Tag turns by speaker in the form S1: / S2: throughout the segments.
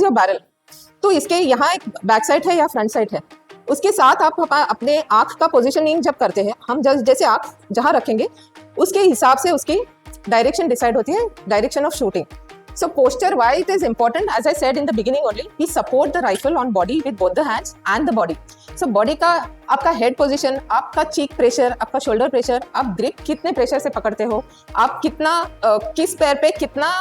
S1: अ barrel, तो इसके यहाँ एक बैक साइड है या फ्रंट साइड है, उसके साथ आप अपने आँख का पोजिशनिंग जब करते हैं, हम जैसे आँख जहाँ रखेंगे उसके हिसाब से उसकी डायरेक्शन डिसाइड होती है, direction of shooting. So posture, why it is important? As I said in the beginning only, we support the rifle on body with both the hands and the body. So body का आपका head position, आपका cheek pressure, आपका shoulder pressure, आप grip कितने pressure से पकड़ते हो, आप कितना किस पैर पे कितना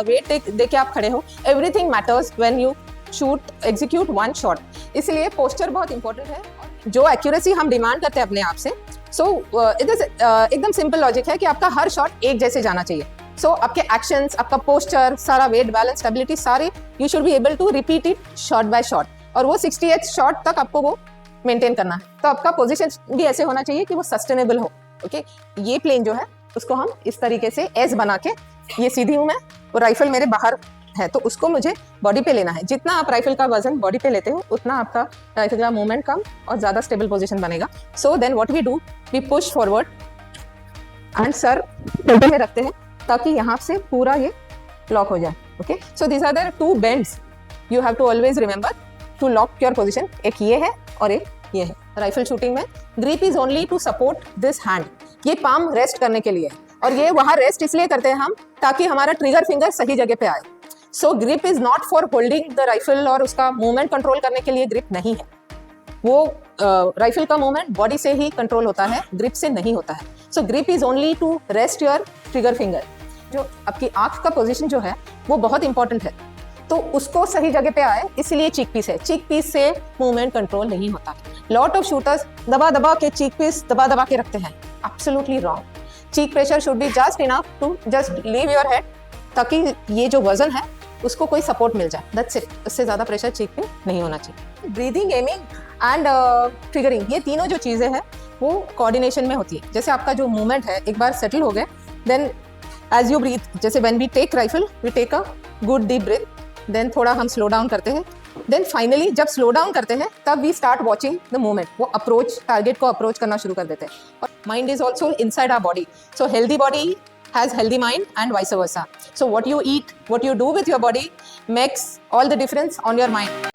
S1: weight देके आप खड़े हो, everything matters when you shoot, execute one shot. इसलिए posture बहुत important है. जो accuracy हम demand करते हैं अपने आप से, so it is एकदम simple logic है कि आपका हर shot एक जैसे जाना चाहिए. सो आपके एक्शंस, आपका पोस्चर, सारा वेट बैलेंस, स्टेबिलिटी, सारे you should be able to repeat it shot by shot, और वो 60th शॉट तक आपको वो मेंटेन करना है. तो आपका पोजीशन भी ऐसे होना चाहिए कि वो सस्टेनेबल हो. ओके, ये प्लेन जो है उसको हम इस तरीके से एस बना के, ये सीधी हूँ मैं, वो राइफल मेरे बाहर है, तो उसको मुझे बॉडी पे लेना है. जितना आप राइफल का वजन बॉडी पे लेते हो उतना आपका राइफल का मूवमेंट कम और ज़्यादा स्टेबल पोजिशन बनेगा. So then what we do, we push forward and sir shoulder में रखते हैं ताकि यहाँ से पूरा ये लॉक हो जाए. Okay, so this are the two bends you have to always remember to lock your position. एक ये है और एक ये है. राइफल शूटिंग में grip is only to support this hand, ये पाम रेस्ट करने के लिए, और ये वहाँ रेस्ट इसलिए करते हैं हम ताकि हमारा ट्रिगर फिंगर सही जगह पे आए. So grip is not for holding the rifle और उसका मूवमेंट कंट्रोल करने के लिए ग्रिप नहीं है. वो राइफल का मूवमेंट बॉडी से ही कंट्रोल होता है, ग्रिप से नहीं होता है. So grip is only to rest your trigger finger. जो आपकी आंख का पोजीशन जो है वो बहुत इंपॉर्टेंट है, तो उसको सही जगह पे आए, इसलिए चीक पीस है. चीक पीस से मूवमेंट कंट्रोल नहीं होता. लॉट ऑफ शूटर्स दबा दबा के चीक पीस दबा दबा के रखते हैं, absolutely wrong. Cheek pressure should be just enough to just leave your head, ताकि ये जो वजन है उसको कोई सपोर्ट मिल जाए, दैट्स इट. उससे ज़्यादा प्रेशर चीक पे नहीं होना चाहिए. ब्रीदिंग, एमिंग एंड ट्रिगरिंग, ये तीनों जो चीज़ें हैं वो कोऑर्डिनेशन में होती है. जैसे आपका जो मूवमेंट है एक बार सेटल हो गए, देन एज यू ब्रीथ, जैसे when we take rifle we take a good deep breath, then थोड़ा हम स्लो डाउन करते हैं, देन फाइनली जब स्लो डाउन करते हैं तब we start watching the movement. वो अप्रोच, टारगेट को अप्रोच करना शुरू कर देते हैं. और mind is also inside our body, so healthy body has healthy mind and vice versa. So what you eat, what you do with your body makes all the difference on your mind.